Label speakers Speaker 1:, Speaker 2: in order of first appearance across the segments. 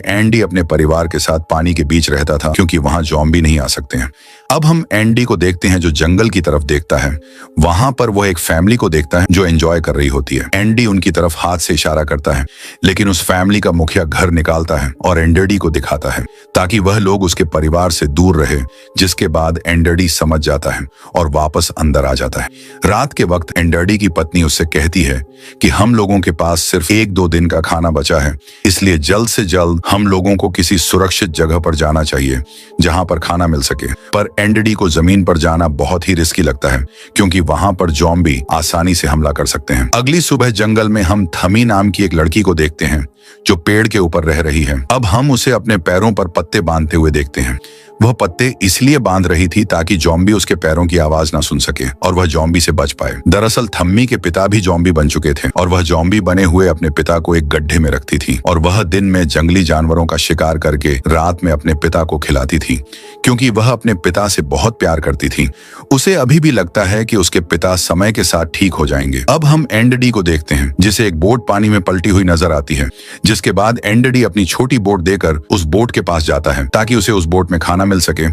Speaker 1: Andy अपने परिवार के साथ पानी के बीच रहता था क्योंकि वहां ज़ॉम्बी नहीं आ सकते हैं। अब हम एंडी को देखते हैं जो जंगल की तरफ देखता है। वहां पर वो एक फैमिली को देखता है जो एंजॉय कर रही होती है। एंडी उनकी तरफ हाथ से इशारा करता है, लेकिन उस फैमिली का मुखिया घर निकालता है और एंडरडी को दिखाता है ताकि वह लोग उसके परिवार से दूर रहे, जिसके बाद एंडरडी समझ जाता है और वापस अंदर आ जाता है। रात के वक्त एंडरडी की पत्नी उससे कहती है कि हम लोगों के पास सिर्फ 1-2 दिन का खाना बचा है, इसलिए जल्द से जल्द हम लोगों को किसी सुरक्षित जगह पर जाना चाहिए जहां पर खाना मिल सके। पर एंडरडी को जमीन पर जाना बहुत ही रिस्की लगता है क्योंकि वहां पर ज़ॉम्बी आसानी से हमला कर सकते हैं। अगली सुबह जंगल में हम थमी नाम की एक लड़की को देखते हैं जो पेड़ के ऊपर रह रही है। अब हम उसे अपने पैरों पर पत्ते बांधते हुए देखते हैं। वह पत्ते इसलिए बांध रही थी ताकि ज़ॉम्बी उसके पैरों की आवाज ना सुन सके और वह ज़ॉम्बी से बच पाए। दरअसल थम्मी के पिता भी ज़ॉम्बी बन चुके थे और वह ज़ॉम्बी बने हुए अपने पिता को एक गड्ढे में रखती थी और वह दिन में जंगली जानवरों का शिकार करके रात में अपने पिता को खिलाती थी क्योंकि वह अपने पिता से बहुत प्यार करती थी। उसे अभी भी लगता है कि उसके पिता समय के साथ ठीक हो जाएंगे। अब हम एंडडी को देखते हैं जिसे एक बोट पानी में पलटी हुई नजर आती है, जिसके बाद एंडडी अपनी छोटी बोट देकर उस बोट के पास जाता है ताकि उसे उस बोट में खाना मिल सके।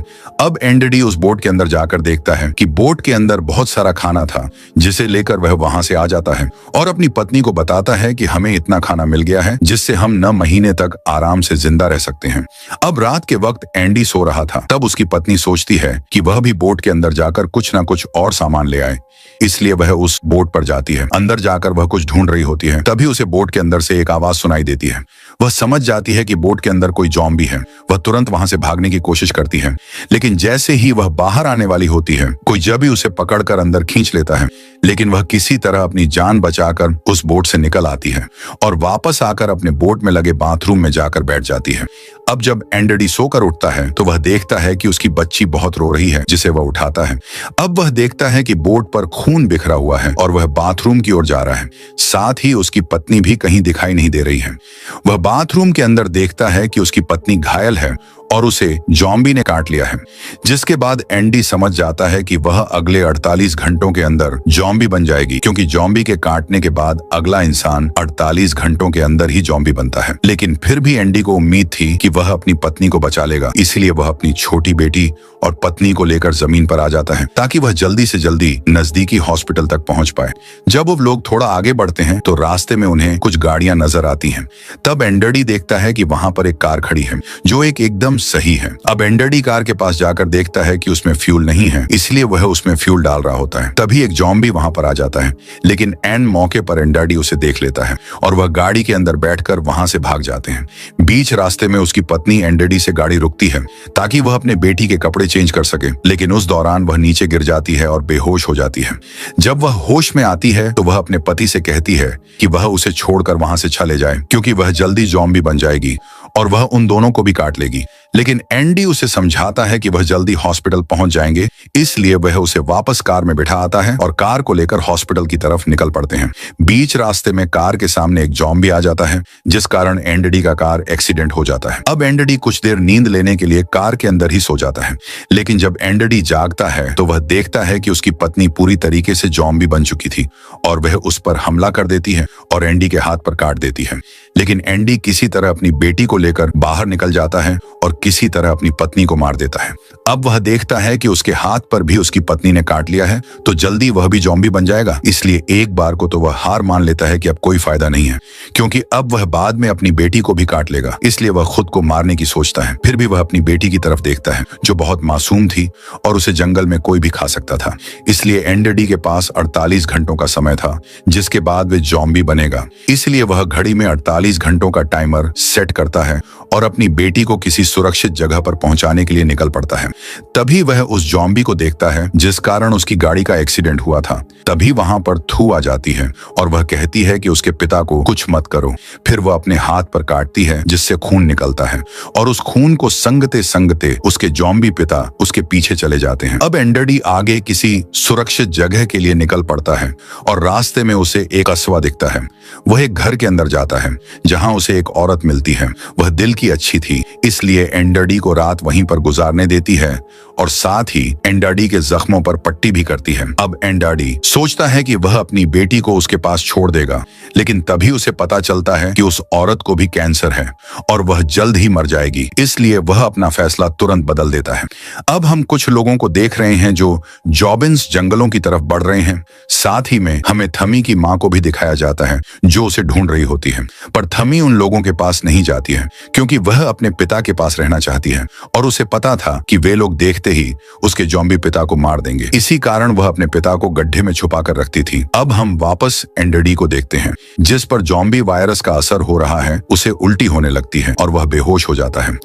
Speaker 1: अब एंडडी उस बोट के अंदर जाकर देखता है कि बोट के अंदर बहुत सारा खाना था, जिसे लेकर वह वहां से आ जाता है और अपनी पत्नी को बताता है कि हमें इतना खाना मिल गया है जिससे हम 9 महीने तक आराम से जिंदा रह सकते हैं। अब रात के वक्त एंडी सो रहा था, तब उसकी पत्नी सोचती है कि वह भी बोट के अंदर जाकर कुछ न कुछ और सामान ले आए, इसलिए वह उस बोट पर जाती है। अंदर जाकर वह कुछ ढूंढ रही होती है, तभी उसे बोट के अंदर से एक आवाज सुनाई देती है। वह समझ जाती है कि बोट के अंदर कोई ज़ॉम्बी है। वह तुरंत वहां से भागने की कोशिश करती है, लेकिन जैसे ही वह बाहर आने वाली होती है, कोई जब ही उसे पकड़कर अंदर खींच लेता है, लेकिन वह किसी तरह अपनी जान बचाकर उस बोट से निकल आती है और वापस आकर अपने बोट में लगे बाथरूम में जाकर बैठ जाती है। अब जब एंडडी सोकर उठता है तो वह देखता है कि उसकी बच्ची बहुत रो रही है, जिसे वह उठाता है। अब वह देखता है कि बोट पर खून बिखरा हुआ है और वह बाथरूम की ओर जा रहा है। साथ ही उसकी पत्नी भी कहीं दिखाई नहीं दे रही है। वह बाथरूम के अंदर देखता है कि उसकी पत्नी घायल है और उसे ज़ॉम्बी ने काट लिया है, जिसके बाद एंडी समझ जाता है कि वह अगले 48 घंटों के अंदर ज़ॉम्बी बन जाएगी क्योंकि ज़ॉम्बी के काटने के बाद अगला इंसान 48 घंटों के अंदर ही ज़ॉम्बी बनता है। लेकिन फिर भी एंडी को उम्मीद थी कि वह अपनी पत्नी को बचा लेगा, इसलिए वह अपनी छोटी बेटी और पत्नी को लेकर जमीन पर आ जाता है ताकि वह जल्दी से जल्दी नजदीकी हॉस्पिटल तक पहुंच पाए। जब वो लोग थोड़ा आगे बढ़ते हैं तो रास्ते में उन्हें कुछ गाड़ियां नजर आती हैं। तब एंडरडी देखता है कि वहां पर एक कार खड़ी है जो एकदम सही है। अब एंडरडी कार के पास जाकर देखता है कि उसमें फ्यूल नहीं है, इसलिए वह उसमें फ्यूल डाल रहा होता है। तभी एक ज़ॉम्बी वहां पर आ जाता है, लेकिन एन मौके पर एंडरडी उसे देख लेता है और वह गाड़ी के अंदर बैठकर वहां से भाग जाते हैं। बीच रास्ते में उसकी पत्नी एंडरडी से गाड़ी रुकती है ताकि वह अपने बेटी के कपड़े चेंज कर सके, लेकिन उस दौरान वह नीचे गिर जाती है और बेहोश हो जाती है। जब वह होश में आती है तो वह अपने पति से कहती है कि वह उसे छोड़कर वहां से चले जाए क्योंकि वह जल्दी ज़ॉम्बी बन जाएगी और वह उन दोनों को भी काट लेगी। लेकिन एंडी उसे समझाता है कि वह जल्दी हॉस्पिटल पहुंच जाएंगे, इसलिए वह उसे वापस कार में बिठा आता है और कार को लेकर हॉस्पिटल की तरफ निकल पड़ते हैं। बीच रास्ते में कार के सामने एक ज़ॉम्बी आ जाता है, जिस कारण एंडडी का कार एक्सीडेंट हो जाता है। अब एंडडी कुछ देर नींद लेने के लिए कार के अंदर ही सो जाता है, लेकिन जब एंडडी जागता है तो वह देखता है कि उसकी पत्नी पूरी तरीके से ज़ॉम्बी बन चुकी थी और वह उस पर हमला कर देती है और एंडी के हाथ पर काट देती है। लेकिन एंडी किसी तरह अपनी बेटी को लेकर बाहर निकल जाता है और किसी तरह अपनी पत्नी को मार देता है। अब वह देखता है कि उसके हाथ पर भी उसकी पत्नी ने काट लिया है, तो जल्दी वह भी ज़ॉम्बी बन जाएगा, इसलिए एक बार को तो वह हार मान लेता है कि अब कोई फायदा नहीं है क्योंकि अब वह बाद में अपनी बेटी को भी काट लेगा, इसलिए वह खुद को मारने की सोचता है। फिर भी वह अपनी बेटी की तरफ देखता है जो बहुत मासूम थी और उसे जंगल में कोई भी खा सकता था, इसलिए एंडडी के पास 48 घंटों का समय था जिसके बाद वे ज़ॉम्बी बनेगा। इसलिए वह घड़ी में 48 घंटों का टाइमर सेट करता है और अपनी बेटी को किसी सुरक्षित जगह पर पहुंचाने के लिए निकल पड़ता है। तभी वह उस ज़ॉम्बी को देखता है जिस कारण उसकी गाड़ी का एक्सीडेंट हुआ था। तभी वहां पर थू आ जाती है और वह कहती है कि उसके पिता को कुछ मत करो। फिर वह अपने हाथ पर काटती है जिससे खून निकलता है और उस खून को संगते संगते उसके ज़ॉम्बी पिता उसके पीछे चले जाते हैं। अब एंडडी आगे किसी सुरक्षित जगह के लिए निकल पड़ता है और रास्ते में उसे एक कस्बा दिखता है। वह एक घर के अंदर जाता है जहां उसे एक औरत मिलती है। वह दिल की अच्छी थी, इसलिए एंडडी को रात वहीं पर गुजारने देती है और साथ ही एंडाडी के जख्मों पर पट्टी भी करती है। अब एंडाडी सोचता है कि वह अपनी बेटी को उसके पास छोड़ देगा, लेकिन तभी उसे पता चलता है कि उस औरत को भी कैंसर है और वह जल्द ही मर जाएगी। इसलिए वह अपना फैसला तुरंत बदल देता है। अब हम कुछ लोगों को देख रहे हैं जो जॉबिन्स जंगलों की तरफ बढ़ रहे हैं। साथ ही में हमें थमी की मां को भी दिखाया जाता है जो उसे ढूंढ रही होती है, पर थमी उन लोगों के पास नहीं जाती है क्योंकि वह अपने पिता के पास रहना चाहती है और उसे पता था कि वे लोग देखते ही उसके जॉम्बी पिता को मार देंगे। इसी कारण वह अपने पिता को गड्ढे में छुपा कर रखती थी। अब हम वापस एंडडी को देखते हैं जिस पर जॉम्बी वायरस का असर हो रहा है। उसे उल्टी होने लगती है और वह बेहोश हो जाता है।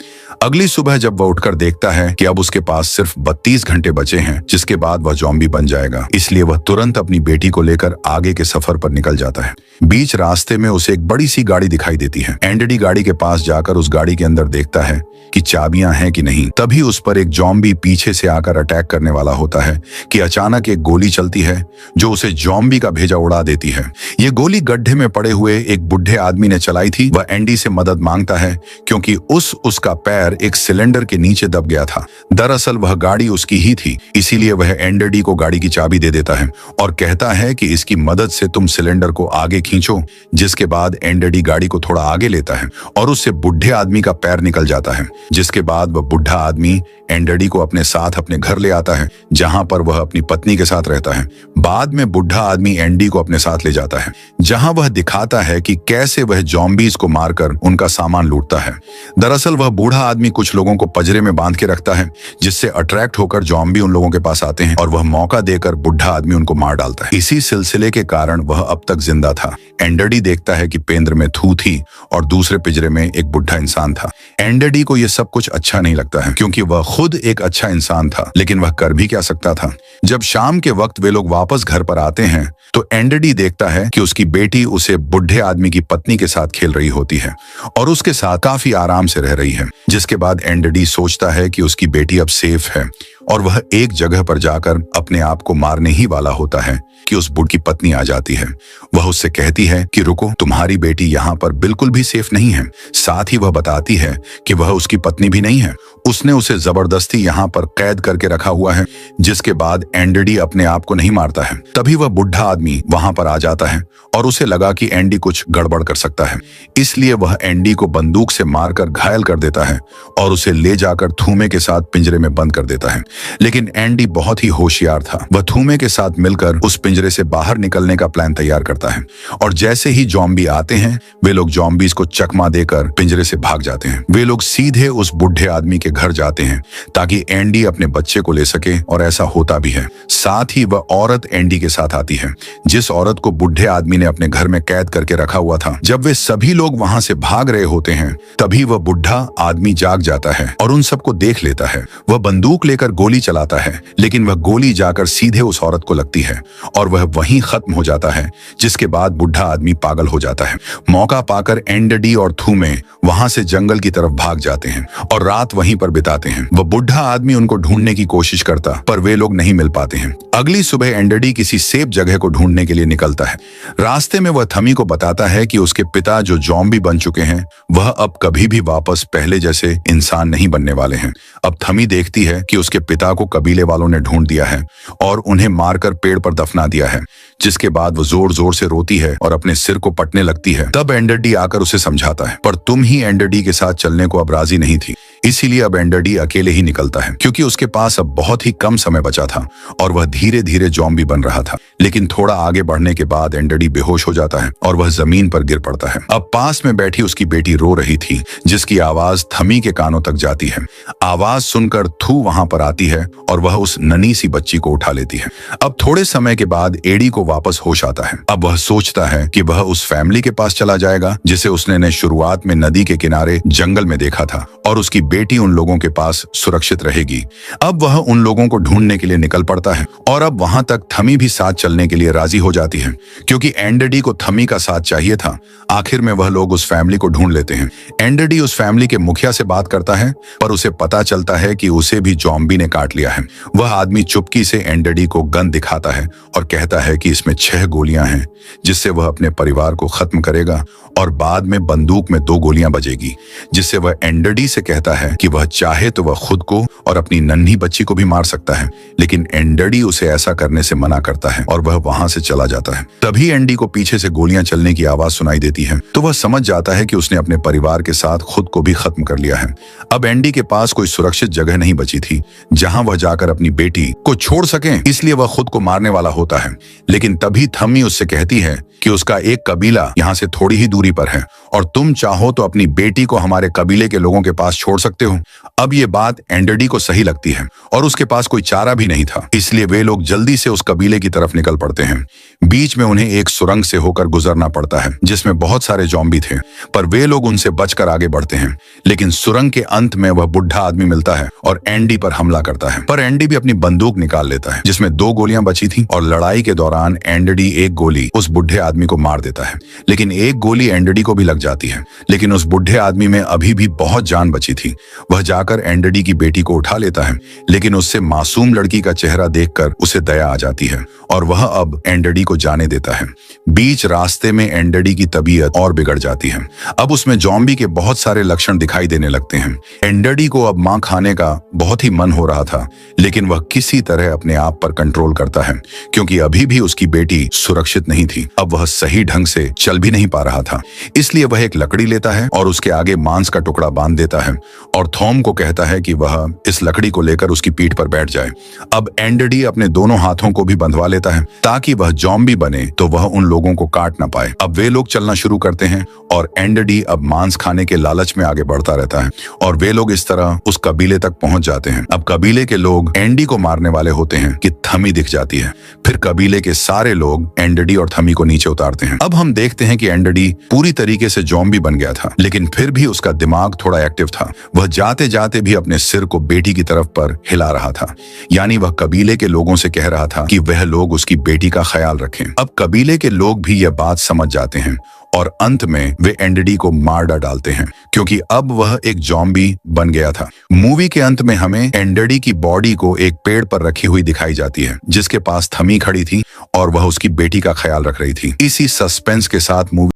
Speaker 1: अगली सुबह जब वह उठकर देखता है कि अब उसके पास सिर्फ 32 घंटे बचे हैं, जिसके बाद वह जॉम्बी बन जाएगा, इसलिए वह तुरंत अपनी बेटी को लेकर आगे के सफर पर निकल जाता है। बीच रास्ते में उसे एक बड़ी सी गाड़ी दिखाई देती है। एंडडी गाड़ी के पास जाकर उस गाड़ी के अंदर देखता है कि चाबियां हैं कि नहीं। तभी उस पर एक जॉम्बी पीछे से आकर अटैक करने वाला होता है कि अचानक एक गोली चलती है जो उसे जॉम्बी का भेजा उड़ा देती है। ये गोली गड्ढे में पड़े हुए एक बुढ़े आदमी ने चलाई थी। वह एंडी से मदद मांगता है क्योंकि उसका पैर एक सिलेंडर के नीचे दब गया था। दरअसल वह गाड़ी उसकी ही थी, इसीलिए वह एंडडी को गाड़ी की चाबी दे देता है और कहता है कि इसकी मदद से तुम सिलेंडर को आगे खींचो। जिसके बाद एंडडी गाड़ी को थोड़ा आगे लेता है और उससे बुढ़े आदमी का पैर निकल जाता है। जिसके बाद वह बुढ़ा आदमी एंडडी को अपने साथ अपने घर ले आता है, जहां पर वह अपनी पत्नी के साथ रहता है। बाद में बुढ़ा आदमी एंडी को अपने साथ ले जाता है, जहां वह दिखाता है कि कैसे वह जॉम्बीज को मारकर उनका सामान लूटता है। दरअसल वह बूढ़ा आदमी कुछ लोगों को पजरे में बांध के रखता है, जिससे अट्रैक्ट होकर जॉम्बी उन लोगों के पास आते हैं और वह मौका देकर बुढ़ा आदमी उनको मार डालता है। इसी सिलसिले के कारण वह अब तक जिंदा था। एंडडी देखता है कि पेंद्र में थू थी और दूसरे पिंजरे में एक बुढ़ा इंसान था। एंडडी को यह सब कुछ अच्छा नहीं लगता है क्योंकि वह खुद एक अच्छा इंसान था, लेकिन वह कर भी क्या सकता था। जब शाम के वक्त वे लोग वापस घर पर आते हैं तो एंडडी देखता है कि उसकी बेटी उसे बुढ़े आदमी की पत्नी के साथ खेल रही होती है और उसके साथ काफी आराम से रह रही है। जिसके बाद एंडडी सोचता है कि उसकी बेटी अब सेफ है और वह एक जगह पर जाकर अपने आप को मारने ही वाला होता है कि उस बुढ़ की पत्नी आ जाती है। वह उससे कहती है कि रुको, तुम्हारी बेटी यहाँ पर बिल्कुल भी सेफ नहीं है। साथ ही वह बताती है कि वह उसकी पत्नी भी नहीं है, उसने उसे जबरदस्ती यहाँ पर कैद करके रखा हुआ है। जिसके बाद एंडडी अपने आप को नहीं मारता है। तभी वह बुढ़ा आदमी वहां पर आ जाता है और उसे लगा कि एंडी कुछ गड़बड़ कर सकता है, इसलिए वह एंडी को बंदूक से मारकर घायल कर देता है और उसे ले जाकर थूमे के साथ पिंजरे में बंद कर देता है। लेकिन एंडी बहुत ही होशियार था। वह थूमे के साथ मिलकर उस पिंजरे से बाहर निकलने का प्लान तैयार करता है और जैसे ही जॉम्बी आते हैं वे लोग जॉम्बीज को चकमा देकर पिंजरे से भाग जाते हैं। वे लोग सीधे उस बुढ़े आदमी के घर जाते हैं ताकि एंडी अपने बच्चे को ले सके और ऐसा होता भी है। साथ ही वह औरत एंडी के साथ आती है जिस औरत को बुढ़े आदमी ने अपने घर में कैद करके रखा हुआ था। जब वे सभी लोग वहां से भाग रहे होते हैं तभी वह बुढ़ा आदमी जाग जाता है और उन सबको देख लेता है। वह बंदूक लेकर गोली चलाता है, लेकिन वह गोली जाकर सीधे उस औरत को लगती है और वह वहीं खत्म हो जाता है। जिसके बाद बुढ़ा आदमी पागल हो जाता है। मौका पाकर एंडडी और थूमे वहां से जंगल की तरफ भाग जाते हैं और रात वहीं पर बिताते हैं। वह बुढ़ा आदमी उनको ढूंढने की कोशिश करता पर वे लोग नहीं मिल पाते हैं। अगली सुबह एंडडी किसी सेफ जगह को ढूंढने के लिए निकलता है। रास्ते में वह थमी को बताता है कि उसके पिता जो जॉम्बी बन चुके हैं वह अब कभी भी वापस पहले जैसे इंसान नहीं बनने वाले हैं। अब थमी देखती है कि उसके पिता को कबीले वालों ने ढूंढ दिया है और उन्हें मारकर पेड़ पर दफना दिया है। जिसके बाद वो जोर जोर से रोती है और अपने सिर को पटने लगती है। तब एंडडी आकर उसे समझाता है, पर तुम ही एंडडी के साथ चलने को अब राजी नहीं थी, इसीलिए अब एंडडी अकेले ही निकलता है क्योंकि उसके पास अब बहुत ही कम समय बचा था और वह धीरे धीरे जॉम्बी बन रहा था। लेकिन थोड़ा आगे बढ़ने के बाद एंडडी बेहोश हो जाता है और वह जमीन पर गिर पड़ता है। अब पास में बैठी उसकी बेटी रो रही थी जिसकी आवाज थमी के कानों तक जाती है। आवाज सुनकर थू वहां पर आती है और वह उस नन्ही सी बच्ची को उठा लेती है। अब थोड़े समय के बाद एडी को वापस होश आता है। अब वह सोचता है कि वह उस फैमिली के पास चला जाएगा जिसे उसने शुरुआत में नदी के किनारे जंगल में देखा था और उसकी बेटी उन लोगों के पास सुरक्षित रहेगी। अब वह उन लोगों को ढूंढने के लिए निकल पड़ता है और अब वहां तक थमी भी साथ चलने के लिए राजी हो जाती है क्योंकि एंडडी को थमी का साथ चाहिए था। आखिर में वह लोग उस फैमिली को ढूंढ लेते हैं। एंडडी उस फैमिली के मुखिया से बात करता है पर उसे पता चलता है कि उसे भी जॉम्बी ने काट लिया है। वह आदमी चुपकी से एंडडी को गन दिखाता है और कहता है कि इसमें 6 गोलियां हैं जिससे वह अपने परिवार को खत्म करेगा और बाद में बंदूक में 2 गोलियां बजेगी। जिससे वह एंडडी से कहता है कि वह चाहे तो वह खुद को और अपनी नन्ही बच्ची को भी मार सकता है, लेकिन एंडी उसे ऐसा करने से मना करता है और वह वहां से चला जाता है। तभी एंडी को पीछे से गोलियां चलने की आवाज सुनाई देती है, तो वह समझ जाता है कि उसने अपने परिवार के साथ खुद को भी खत्म कर लिया है। अब एंडी के पास कोई सुरक्षित जगह नहीं बची थी जहां वह जाकर अपनी बेटी को छोड़ सके, इसलिए वह खुद को मारने वाला होता है। लेकिन तभी थम्मी उससे कहती है कि उसका एक कबीला यहाँ से थोड़ी ही दूरी पर है और तुम चाहो तो अपनी बेटी को हमारे कबीले के लोगों के पास छोड़ सकते हो। अब ये बात एंडी को सही लगती है और उसके पास कोई चारा भी नहीं था, इसलिए वे लोग जल्दी से उस कबीले की तरफ निकल पड़ते हैं। बीच में उन्हें एक सुरंग से होकर गुजरना पड़ता है जिसमें बहुत सारे ज़ॉम्बी थे, पर वे लोग उनसे बचकर आगे बढ़ते हैं। लेकिन सुरंग के अंत में वह बुढ़ा आदमी मिलता है और एंडी पर हमला करता है, पर एंडी भी अपनी बंदूक निकाल लेता है जिसमें 2 गोलियां बची थी और लड़ाई के दौरान एंडी एक गोली उस बुढ़े आदमी को मार देता है, लेकिन एक गोली एंडी को भी लग जाती है। लेकिन उस बुढ़े आदमी में अभी भी बहुत जान बची थी। वह जाकर एंडी की बेटी को उठा लेता है, लेकिन उससे मासूम लड़की का चेहरा देखकर उसे दया आ जाती है और वह अब एंडी को जाने देता है। बीच रास्ते में एंडी की तबीयत और बिगड़ जाती है। अब उसमें ज़ॉम्बी के बहुत सारे लक्षण दिखाई देने लगते हैं। एंडी को अब मां खाने का बहुत ही मन हो रहा था, लेकिन वह किसी तरह अपने आप पर कंट्रोल करता है क्योंकि अभी भी उसकी बेटी सुरक्षित नहीं थी। अब वह सही ढंग से चल भी नहीं पा रहा था, इसलिए वह एक लकड़ी लेता है और उसके आगे मांस का टुकड़ा बांध देता है और थॉम को कहता है कि वह इस लकड़ी को लेकर उसकी पीठ पर बैठ जाए। अब एंडी अपने दोनों हाथों को भी बंधवा लेता है ताकि वह ज़ॉम्बी बने तो वह उन लोगों को काट ना पाए। अब वे लोग चलना शुरू करते हैं और एंडी अब मांस खाने के लालच में आगे बढ़ता रहता है और वे लोग इस तरह उस कबीले तक पहुंच जाते हैं। अब कबीले के लोग एंडी को मारने वाले होते हैं कि थमी दिख जाती है। फिर कबीले के सारे लोग एंडी और थमी को नीचे उतारते हैं। अब हम देखते हैं कि एंडी पूरी तरीके से ज़ॉम्बी बन गया था, लेकिन फिर भी उसका दिमाग थोड़ा एक्टिव था। वह जाते जाते भी अपने सिर को बेटी की तरफ पर हिला रहा था, यानी वह कबीले के लोगों से कह रहा था कि वह लोग उसकी बेटी का ख्याल रखें। अब कबीले के लोग भी यह बात समझ जाते हैं और अंत में वे एंडी को मार डालते हैं क्योंकि अब वह एक ज़ॉम्बी बन गया था। मूवी के अंत में हमें एंडी की बॉडी को एक पेड़ पर रखी हुई दिखाई जाती है जिसके पास थमी खड़ी थी और वह उसकी बेटी का ख्याल रख रही थी। इसी सस्पेंस के साथ मूवी